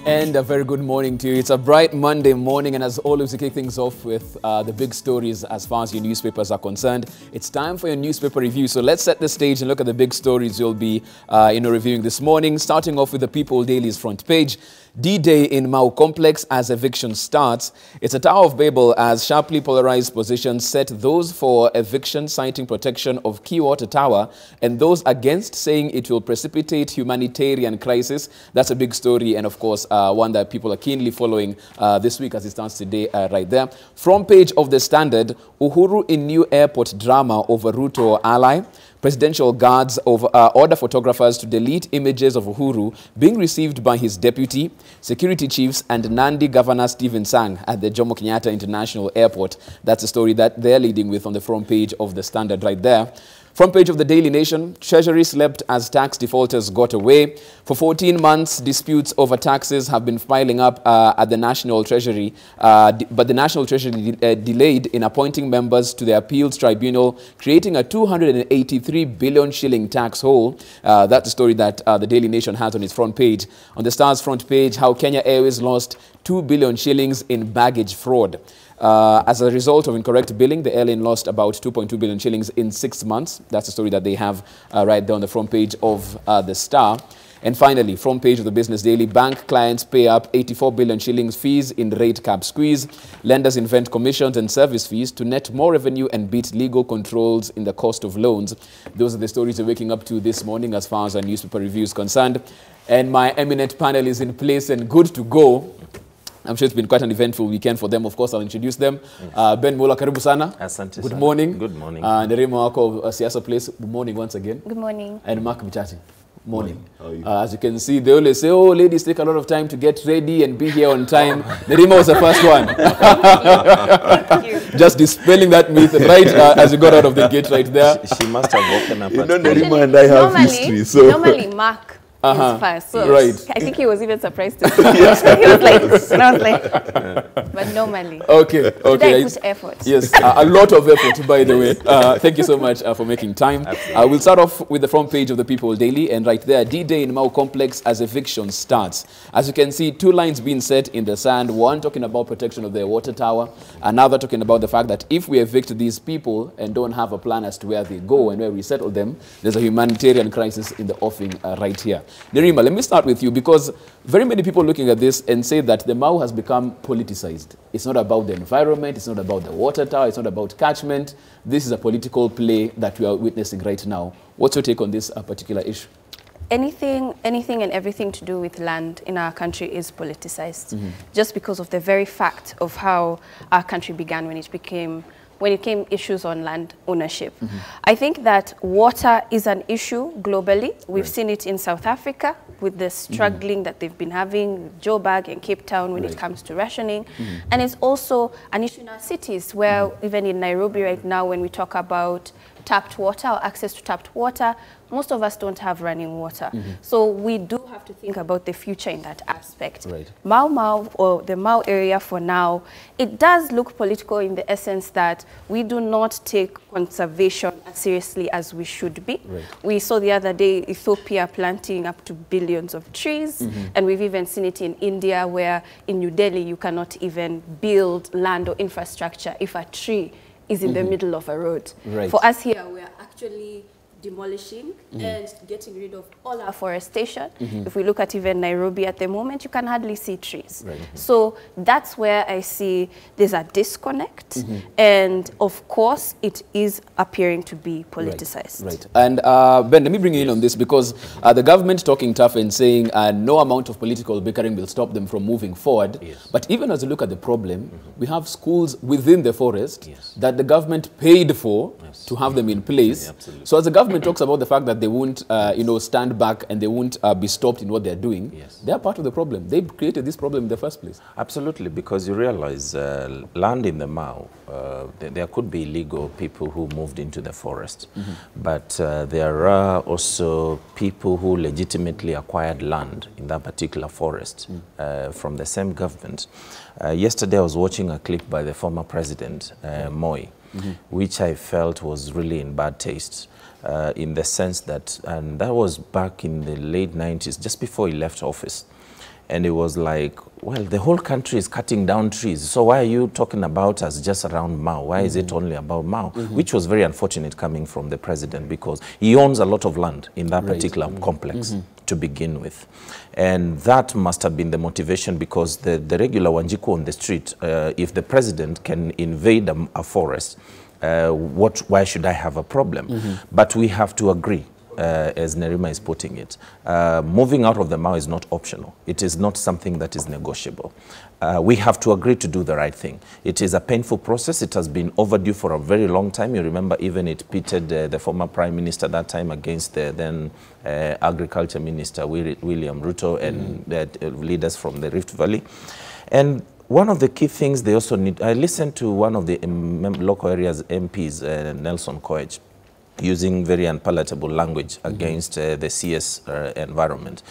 And a very good morning to you. It's a bright Monday morning, and as always, we kick things off with the big stories as far as your newspapers are concerned. It's time for your newspaper review. So let's set the stage and look at the big stories you'll be reviewing this morning. Starting off with the People Daily's front page. D-Day in Mau Complex as eviction starts. It's a Tower of Babel as sharply polarized positions set those for eviction citing protection of key water tower and those against saying it will precipitate humanitarian crisis. That's a big story, and of course one that people are keenly following this week as it stands today right there. Front page of the Standard, Uhuru in new airport drama over Ruto ally. Presidential guards order photographers to delete images of Uhuru being received by his deputy, security chiefs, and Nandi Governor Stephen Sang at the Jomo Kenyatta International Airport. That's a story that they're leading with on the front page of the Standard right there. Front page of the Daily Nation, Treasury slept as tax defaulters got away. For 14 months, disputes over taxes have been piling up at the National Treasury, but the National Treasury delayed in appointing members to the Appeals Tribunal, creating a 283 billion shilling tax hole. That's the story that the Daily Nation has on its front page. On the Star's front page, how Kenya Airways lost 2 billion shillings in baggage fraud. As a result of incorrect billing, the airline lost about 2.2 billion shillings in 6 months. That's the story that they have right there on the front page of the Star. And finally, front page of the Business Daily, bank clients pay up 84 billion shillings fees in rate cap squeeze. Lenders invent commissions and service fees to net more revenue and beat legal controls in the cost of loans. Those are the stories we're waking up to this morning as far as our newspaper review is concerned. And my eminent panel is in place and good to go. I'm sure it's been quite an eventful weekend for them. Of course, I'll introduce them. Yes. Ben Mola, karibu sana. Asante Good sana. morning. Good morning. Nerema wako Siasa Place. Good morning once again. Good morning. And Mark Michati. Morning. How are you? As you can see, they always say, oh, ladies take a lot of time to get ready and be here on time. Nerima was the first one. Thank you. Just dispelling that myth right as you got out of the gate right there. She must have woken up. You know, Nerima and I have history, so Normally, Mark is first. So Right. I think he was even surprised to see me. He was like, and I was like, but normally. Okay. Today I put effort. Yes, a lot of effort, by the way. Thank you so much for making time. We'll start off with the front page of the People Daily, and right there, D-Day in Mau Complex as eviction starts. As you can see, two lines being set in the sand, one talking about protection of the water tower, another talking about the fact that if we evict these people and don't have a plan as to where they go and where we settle them, there's a humanitarian crisis in the offing right here. Nerima, let me start with you, because very many people looking at this and say that the Mau has become politicized. It's not about the environment, it's not about the water tower, it's not about catchment. This is a political play that we are witnessing right now. What's your take on this particular issue? Anything and everything to do with land in our country is politicized, just because of the very fact of how our country began when it came issues on land ownership. I think that water is an issue globally. We've seen it in South Africa with the struggling that they've been having, Joburg and Cape Town when it comes to rationing. And it's also an issue in our cities where even in Nairobi right now when we talk about tapped water or access to tapped water, most of us don't have running water. So we do have to think about the future in that aspect. Right. Mau, or the Mau area for now, it does look political in the essence that we do not take conservation as seriously as we should be. Right. We saw the other day Ethiopia planting up to billions of trees, and we've even seen it in India where in New Delhi you cannot even build land or infrastructure if a tree is in the middle of a road. Right. For us here, we are actually demolishing and getting rid of all our forestation. If we look at even Nairobi at the moment, you can hardly see trees. Right. So that's where I see there's a disconnect. And of course, it is appearing to be politicized. Right. And Ben, let me bring you in on this, because the government talking tough and saying no amount of political bickering will stop them from moving forward. Yes. But even as you look at the problem, we have schools within the forest that the government paid for to have them in place. Absolutely. So as the government talks about the fact that they won't stand back and they won't be stopped in what they're doing, they are part of the problem. They created this problem in the first place. Absolutely, because you realize land in the Mau, there could be illegal people who moved into the forest, but there are also people who legitimately acquired land in that particular forest from the same government. Yesterday I was watching a clip by the former president, Moi, which I felt was really in bad taste. In the sense that, and that was back in the late 90s, just before he left office. And it was like, well, the whole country is cutting down trees. So why are you talking about us just around Mau? Why is it only about Mau? Which was very unfortunate coming from the president, because he owns a lot of land in that particular complex to begin with. And that must have been the motivation, because the regular Wanjiku on the street, if the president can invade a forest, why should I have a problem? But we have to agree. As Nerima is putting it, moving out of the Mau is not optional. It is not something that is negotiable. We have to agree to do the right thing. It is a painful process. It has been overdue for a very long time. You remember even it pitted the former Prime Minister that time against the then Agriculture Minister William Ruto and leaders from the Rift Valley. And one of the key things they also need, I listened to one of the local areas MPs, Nelson Koech, using very unpalatable language against the CS environment.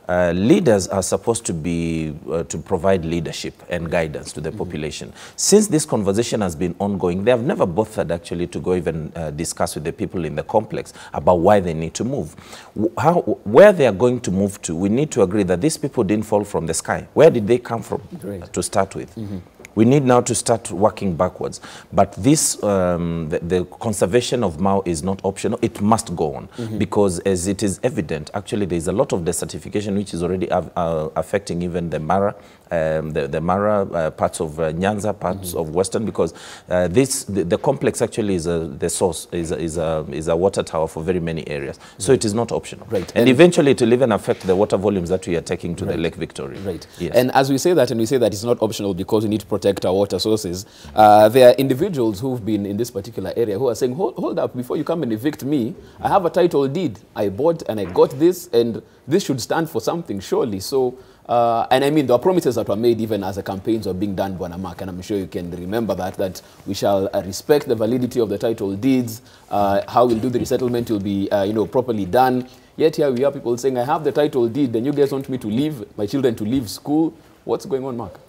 Leaders are supposed to be to provide leadership and guidance to the population. Since this conversation has been ongoing, they have never bothered actually to go even discuss with the people in the complex about why they need to move. Where they are going to move to, we need to agree that these people didn't fall from the sky. Where did they come from to start with? We need now to start working backwards. But this, the conservation of Mau is not optional. It must go on because, as it is evident, actually there is a lot of desertification which is already affecting even the Mara, the Mara parts of Nyanza, parts of Western, because the complex actually is the source, is a water tower for very many areas. So it is not optional. Right. And eventually it will even affect the water volumes that we are taking to the Lake Victoria. Right. Yes. And as we say that, and we say that it's not optional because we need to protect our water sources, there are individuals who've been in this particular area who are saying, hold up, before you come and evict me, I have a title deed. I bought and I got this, and this should stand for something, surely. So, and I mean, there are promises that were made even as the campaigns were being done, Bwana Mark, and I'm sure you can remember that we shall respect the validity of the title deeds, how we'll do the resettlement will be, properly done. Yet here we are, people saying, I have the title deed, and you guys want me to leave, my children to leave school. What's going on, Mark?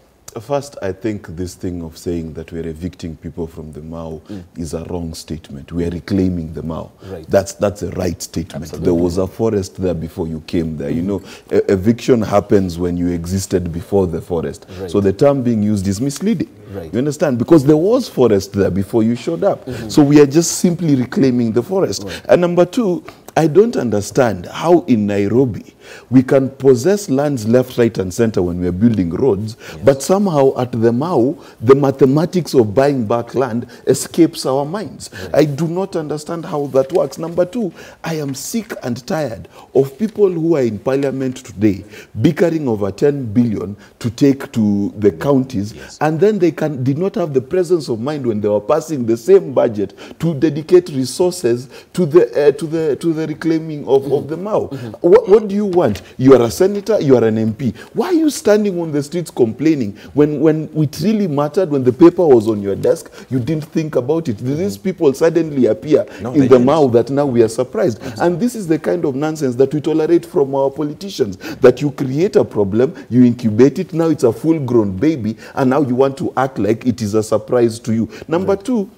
First, I think this thing of saying that we're evicting people from the Mau is a wrong statement. We are reclaiming the Mau. Right. That's a right statement. Absolutely. There was a forest there before you came there. You know, eviction happens when you existed before the forest. Right. So the term being used is misleading. Right. You understand? Because there was forest there before you showed up. So we are just simply reclaiming the forest. Right. And number two, I don't understand how in Nairobi we can possess lands left, right, and center when we are building roads, but somehow at the Mau, the mathematics of buying back land escapes our minds. Right. I do not understand how that works. Number two, I am sick and tired of people who are in parliament today bickering over 10 billion to take to the counties, and then they did not have the presence of mind when they were passing the same budget to dedicate resources to the reclaiming of the Mau. What do you want? You are a senator, you are an MP. Why are you standing on the streets complaining when it really mattered, when the paper was on your desk, you didn't think about it? These people suddenly appear in the Mau that now we are surprised. And this is the kind of nonsense that we tolerate from our politicians, that you create a problem, you incubate it, now it's a full-grown baby, and now you want to act like it is a surprise to you. Number two,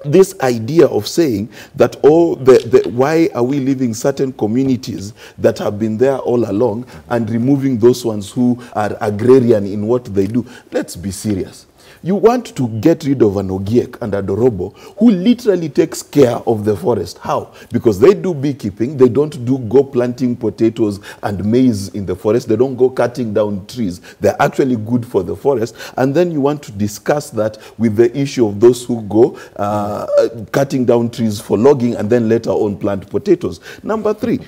this idea of saying that, why are we leaving certain communities that have been there all along and removing those ones who are agrarian in what they do? Let's be serious. You want to get rid of an Ogiek and a Dorobo who literally takes care of the forest. How? Because they do beekeeping. They don't go planting potatoes and maize in the forest. They don't go cutting down trees. They're actually good for the forest. And then you want to discuss that with the issue of those who go cutting down trees for logging and then later on plant potatoes. Number three,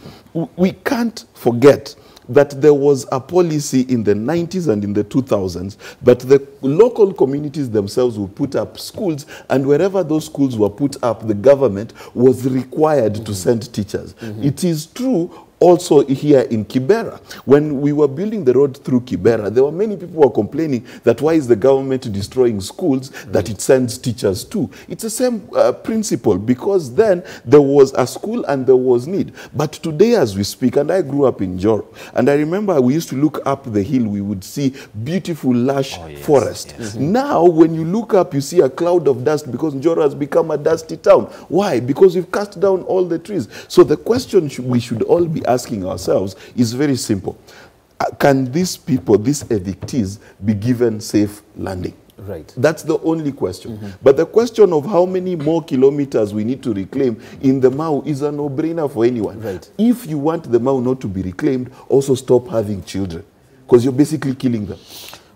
we can't forget that there was a policy in the 90s and in the 2000s that the local communities themselves would put up schools, and wherever those schools were put up, the government was required to send teachers. It is true also here in Kibera. When we were building the road through Kibera, there were many people who were complaining that why is the government destroying schools that it sends teachers to? It's the same principle, because then there was a school and there was need. But today as we speak, and I grew up in Joro, and I remember we used to look up the hill, we would see beautiful lush forest. Now when you look up, you see a cloud of dust because Joro has become a dusty town. Why? Because we've cut down all the trees. So the question we should all be asking ourselves is very simple. can these people, these evictees, be given safe landing? Right. That's the only question. But the question of how many more kilometers we need to reclaim in the Mau is a no-brainer for anyone. Right. If you want the Mau not to be reclaimed, also stop having children, because you're basically killing them.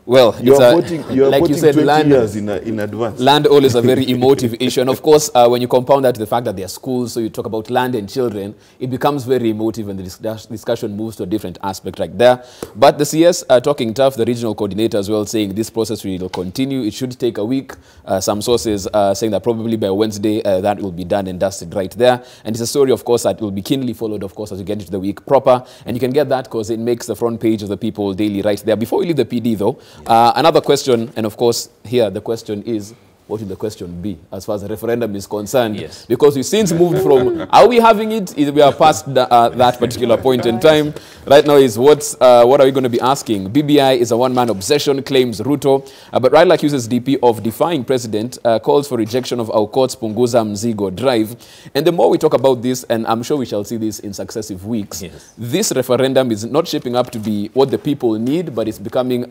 Well, you're voting like you said, 20 land, years in advance. Land always a very emotive issue. And of course, when you compound that to the fact that there are schools, so you talk about land and children, it becomes very emotive and the discussion moves to a different aspect right there. But the CS are talking tough, the regional coordinator as well, saying this process will continue. It should take a week. Some sources saying that probably by Wednesday that will be done and dusted right there. And it's a story, of course, that will be keenly followed, of course, as you get into the week proper. And you can get that because it makes the front page of the People Daily right there. Before we leave the PD, though, another question, and of course, here the question is, what will the question be as far as the referendum is concerned? Yes. Because we've since moved from, are we having it? We are past that particular point in time. Right now is what are we going to be asking? BBI is a one-man obsession, claims Ruto. But Raila accuses DP of defying president, calls for rejection of Aukot's Punguza Mzigo drive. And the more we talk about this, and I'm sure we shall see this in successive weeks, this referendum is not shaping up to be what the people need, but it's becoming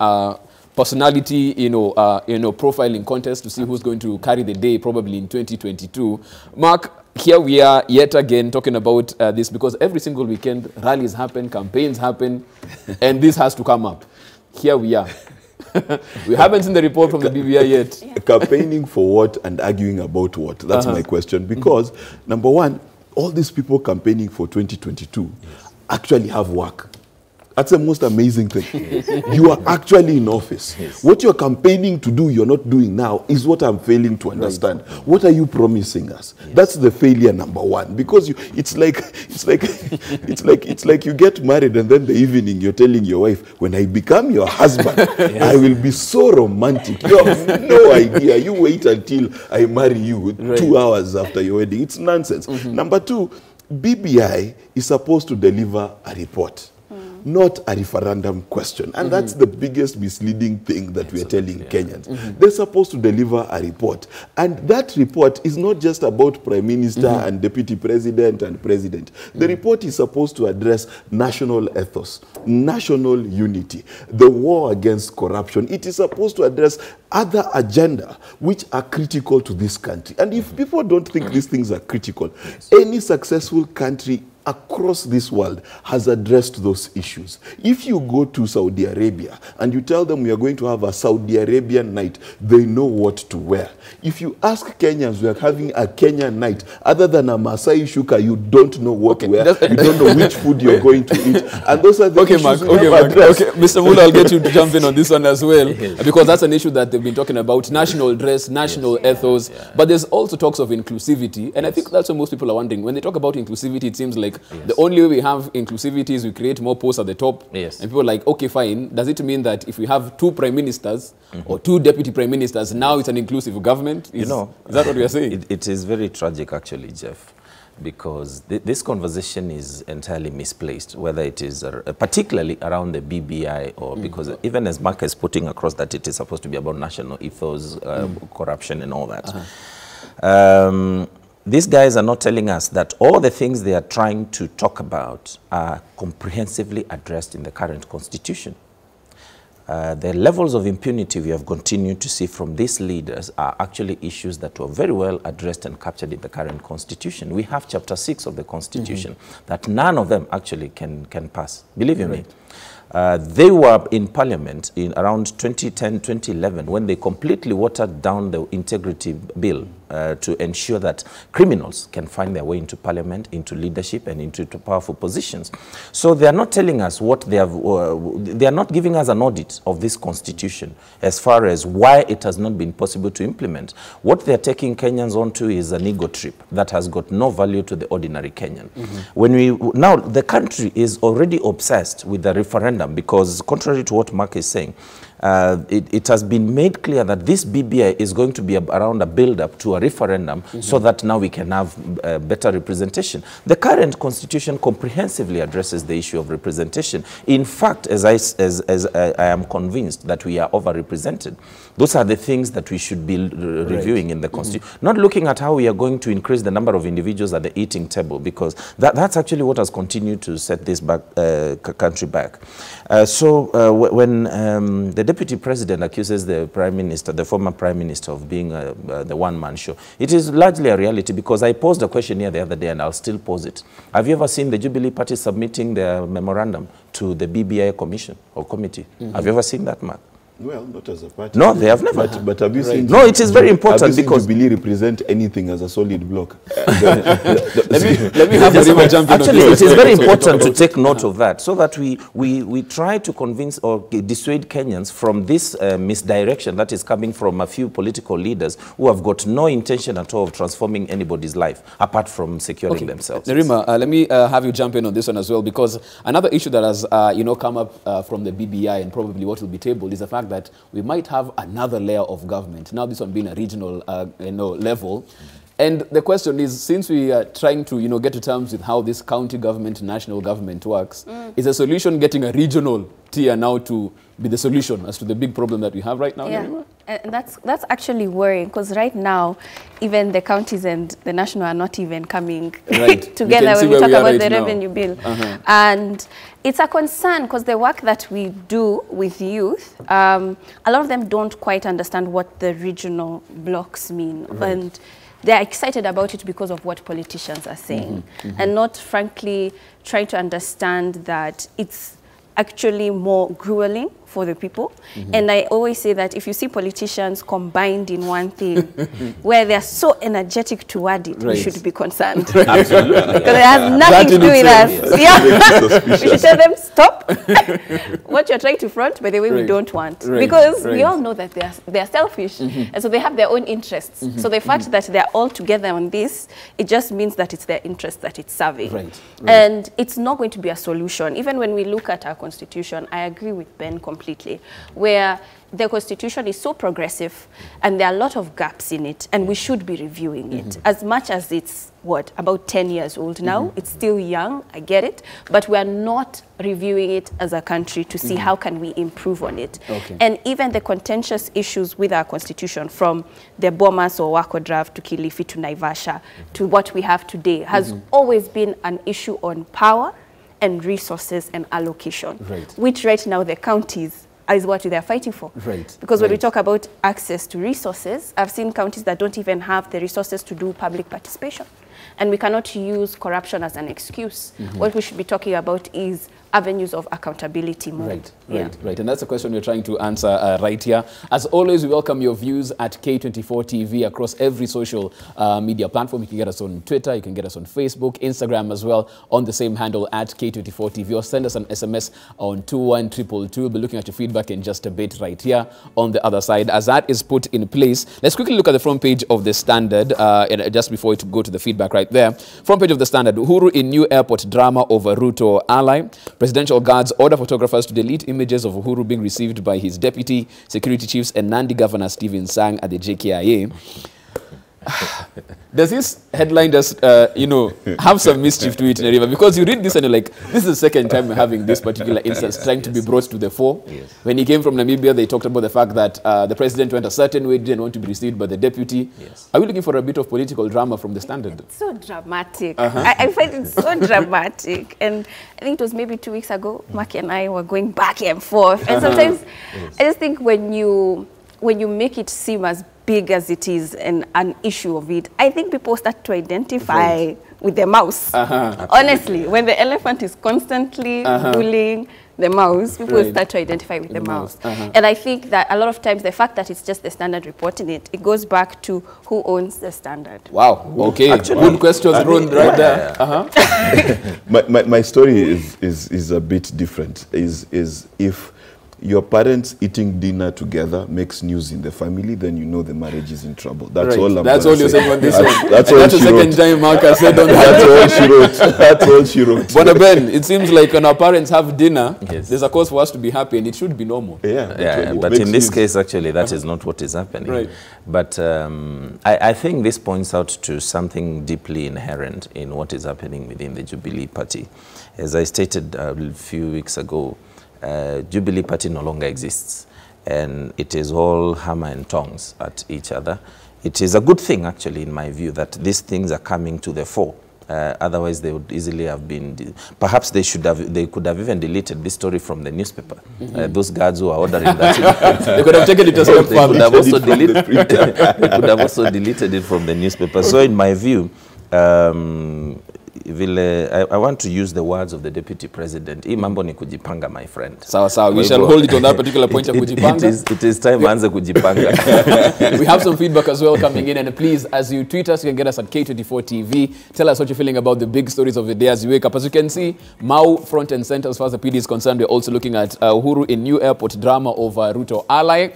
personality, profiling contest to see who's going to carry the day probably in 2022. Mark, here we are yet again talking about this because every single weekend rallies happen, campaigns happen, and this has to come up. Here we are. We haven't seen the report from the BBI yet. Campaigning for what and arguing about what? That's my question. Because, number one, all these people campaigning for 2022 actually have work. That's the most amazing thing. You are actually in office. What you're campaigning to do, you're not doing now, is what I'm failing to understand. What are you promising us? That's the failure number one. Because it's like you get married and then the evening you're telling your wife, when I become your husband, I will be so romantic. You have no idea. You wait until I marry you 2 hours after your wedding. It's nonsense. Number two, BBI is supposed to deliver a report, not a referendum question. And that's the biggest misleading thing that we are telling Kenyans. They're supposed to deliver a report. And that report is not just about Prime Minister and Deputy President and President. The report is supposed to address national ethos, national unity, the war against corruption. It is supposed to address other agenda which are critical to this country. And if people don't think these things are critical, any successful country across this world has addressed those issues. If you go to Saudi Arabia and you tell them we are going to have a Saudi Arabian night, they know what to wear. If you ask Kenyans, we are having a Kenyan night, other than a Masai shuka, you don't know what to wear. You don't know which food you're going to eat. And those are the issues Mark, we have addressed. Mr. Mula, I'll get you to jump in on this one as well, because that's an issue that they've been talking about, national dress, national ethos, but there's also talks of inclusivity, and I think that's what most people are wondering. When they talk about inclusivity, it seems like the only way we have inclusivity is we create more posts at the top. And people are like, okay, fine. Does it mean that if we have 2 prime ministers or 2 deputy prime ministers, now it's an inclusive government? Is that what we are saying? It is very tragic, actually, Jeff, because this conversation is entirely misplaced, whether it is particularly around the BBI or because even as Mark is putting across that it is supposed to be about national ethos, corruption and all that. These guys are not telling us that all the things they are trying to talk about are comprehensively addressed in the current constitution. The levels of impunity we have continued to see from these leaders are actually issues that were very well addressed and captured in the current constitution. We have chapter 6 of the constitution that none of them actually can pass. Believe you me. They were in parliament in around 2010, 2011 when they completely watered down the integrity bill to ensure that criminals can find their way into parliament, into leadership and into powerful positions. So they are not telling us what they have, they are not giving us an audit of this constitution as far as why it has not been possible to implement. What they are taking Kenyans onto is an ego trip that has got no value to the ordinary Kenyan. Now the country is already obsessed with the referendum because contrary to what Mark is saying, it has been made clear that this BBI is going to be around a build-up to a referendum so that now we can have better representation. The current constitution comprehensively addresses the issue of representation. In fact, as I am convinced that we are overrepresented, those are the things that we should be reviewing in the constitution. Not looking at how we are going to increase the number of individuals at the eating table, because that's actually what has continued to set this country back. When the deputy president accuses the prime minister, the former prime minister, of being the one-man show, it is largely a reality, because I posed a question here the other day and I'll still pose it. Have you ever seen the Jubilee Party submitting their memorandum to the BBI commission or committee? Have you ever seen that, Mark? Well, not as a party. No, they have never. But have you seen? No, it is very important, because Jubilee represent anything as a solid block. Let me have a jump in. Actually, it is very important to take note of that, so that we try to convince or dissuade Kenyans from this misdirection that is coming from a few political leaders who have got no intention at all of transforming anybody's life apart from securing themselves. Nerima, let me have you jump in on this one as well, because another issue that has come up from the BBI, and probably what will be tabled, is the fact that we might have another layer of government. Now this one being a regional level. And the question is, since we are trying to get to terms with how this county government, national government works, is the solution getting a regional tier now to be the solution as to the big problem that we have right now? Yeah. And that's actually worrying, because right now, even the counties and the national are not even coming together when we talk about the revenue bill. And it's a concern, because the work that we do with youth, a lot of them don't quite understand what the regional blocks mean. And they're excited about it because of what politicians are saying, and not, frankly, trying to understand that it's actually more grueling for the people. And I always say that if you see politicians combined in one thing, where they're so energetic toward it, we should be concerned. Absolutely. Because it has nothing to do with us. We should tell them, stop. What you're trying to front, by the way, we don't want. Because we all know that they're selfish. And so they have their own interests. So the fact that they're all together on this, it just means that it's their interest that it's serving. And it's not going to be a solution. Even when we look at our constitution, I agree with Ben completely, where the constitution is so progressive and there are a lot of gaps in it, and we should be reviewing it. As much as it's, about 10 years old now, it's still young, I get it, but we are not reviewing it as a country to see how can we improve on it. And even the contentious issues with our constitution, from the Bomas or Wako draft to Kilifi to Naivasha to what we have today, has always been an issue on power and resources and allocation, which right now the counties is what they're fighting for. Because when we talk about access to resources, I've seen counties that don't even have the resources to do public participation. And we cannot use corruption as an excuse. What we should be talking about is avenues of accountability more. Right. And that's a question we're trying to answer right here. As always, we welcome your views at K24 TV across every social media platform. You can get us on Twitter, you can get us on Facebook, Instagram as well, on the same handle at K24 TV, or send us an SMS on 21222. We'll be looking at your feedback in just a bit right here on the other side. As that is put in place, let's quickly look at the front page of the Standard, just before we go to the feedback right there. Front page of the Standard: Uhuru in new airport drama over Ruto ally. Presidential guards order photographers to delete images of Uhuru being received by his deputy, security chiefs, and Nandi Governor Stephen Sang at the JKIA. Does this headline just, have some mischief to it, Nerima? Because you read this and you're like, this is the second time we're having this particular instance trying to be brought to the fore. When he came from Namibia, they talked about the fact that the president went a certain way, didn't want to be received by the deputy. Are we looking for a bit of political drama from the Standard? It's so dramatic. I find it so dramatic. And I think it was maybe 2 weeks ago, Maki and I were going back and forth. And sometimes I just think when you make it seem as big as it is and an issue of it, I think people start to identify with the mouse. Honestly, when the elephant is constantly bullying the mouse, people start to identify with the mouse. And I think that a lot of times the fact that it's just the Standard reporting it, it goes back to who owns the Standard. Wow. Okay. Actually, good questions thrown right there. My story is a bit different. Is if your parents eating dinner together makes news in the family, then you know the marriage is in trouble. That's all I'm That's all you're saying on this one. That's all that's the she wrote. second time Mark has said on that. That's all she wrote. That's all she wrote. But Ben, it seems like when our parents have dinner, Yes. there's a cause for us to be happy, and it should be normal. Yeah, but in this case, actually, that is not what is happening. Right. But I think this points out to something deeply inherent in what is happening within the Jubilee Party. As I stated a few weeks ago, Jubilee Party no longer exists, and it is all hammer and tongs at each other. It is a good thing, actually, in my view, that these things are coming to the fore. Otherwise, they would easily have been. Perhaps they could have even deleted this story from the newspaper. Those guards who are ordering that, They could have taken it a step further. They could have also deleted it from the newspaper. So, in my view, I want to use the words of the Deputy President. Hii mambo ni kujipanga, my friend. Sawa. We shall hold it on that particular point of kujipanga. It is time anze kujipanga. We have some feedback as well coming in, and please, as you tweet us, you can get us at K24 TV. Tell us what you're feeling about the big stories of the day as you wake up. As you can see, Mau front and center as far as the PD is concerned. We're also looking at Uhuru in New Airport drama over Ruto ally.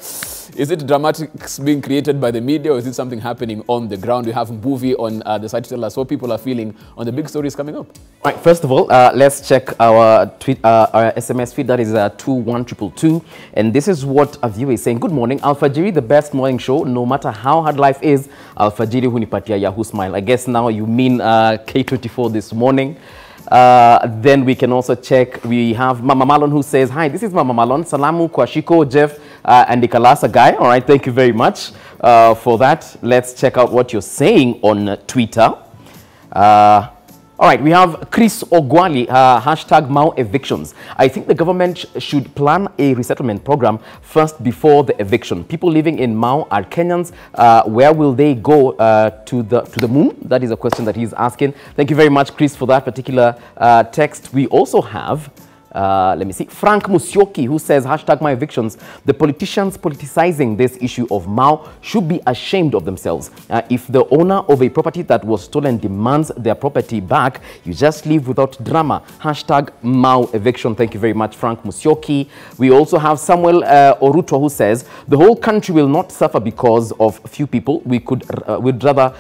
Is it dramatics being created by the media, or is it something happening on the ground? We have Mbuvi on the side to tell us what people are feeling on the big stories coming up. All right, first of all, let's check our our SMS feed. That is 21222. And this is what a viewer is saying. Good morning, Alfajiri, the best morning show. No matter how hard life is, Alfajiri hunipatia Yahoo smile. I guess now you mean K24 this morning. Then we can also check. We have Mama Malon who says, hi, this is Mama Malon. Salamu Kwashiko, Jeff, and the Kalasa guy. All right, thank you very much for that. Let's check out what you're saying on Twitter. All right, we have Chris Ogwali, hashtag Mau evictions. I think the government should plan a resettlement program first before the eviction. People living in Mau are Kenyans. Where will they go to the moon? That is a question that he's asking. Thank you very much, Chris, for that particular text. We also have let me see, Frank Musyoki, who says, hashtag my evictions. The politicians politicizing this issue of Mau should be ashamed of themselves. If the owner of a property that was stolen demands their property back, you just leave without drama. Hashtag Mau eviction. Thank you very much, Frank Musyoki. We also have Samuel Oruto, who says, the whole country will not suffer because of few people. We'd rather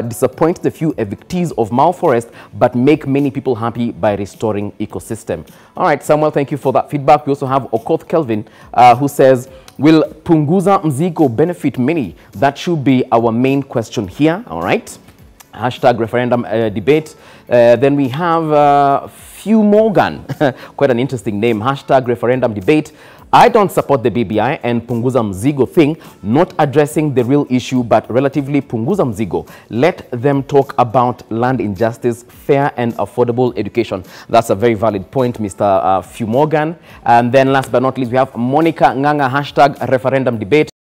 disappoint the few evictees of Mau Forest, but make many people happy by restoring ecosystem. All right, Samuel, thank you for that feedback. We also have Okoth Kelvin, who says, will Punguza Mzigo benefit many? That should be our main question here. All right. Hashtag referendum debate. Then we have Few Morgan, quite an interesting name. Hashtag referendum debate. I don't support the BBI and Punguza Mzigo thing, not addressing the real issue, but relatively Punguza Mzigo. Let them talk about land injustice, fair and affordable education. That's a very valid point, Mr. Few Morgan. And then last but not least, we have Monica Nganga, hashtag referendum debate.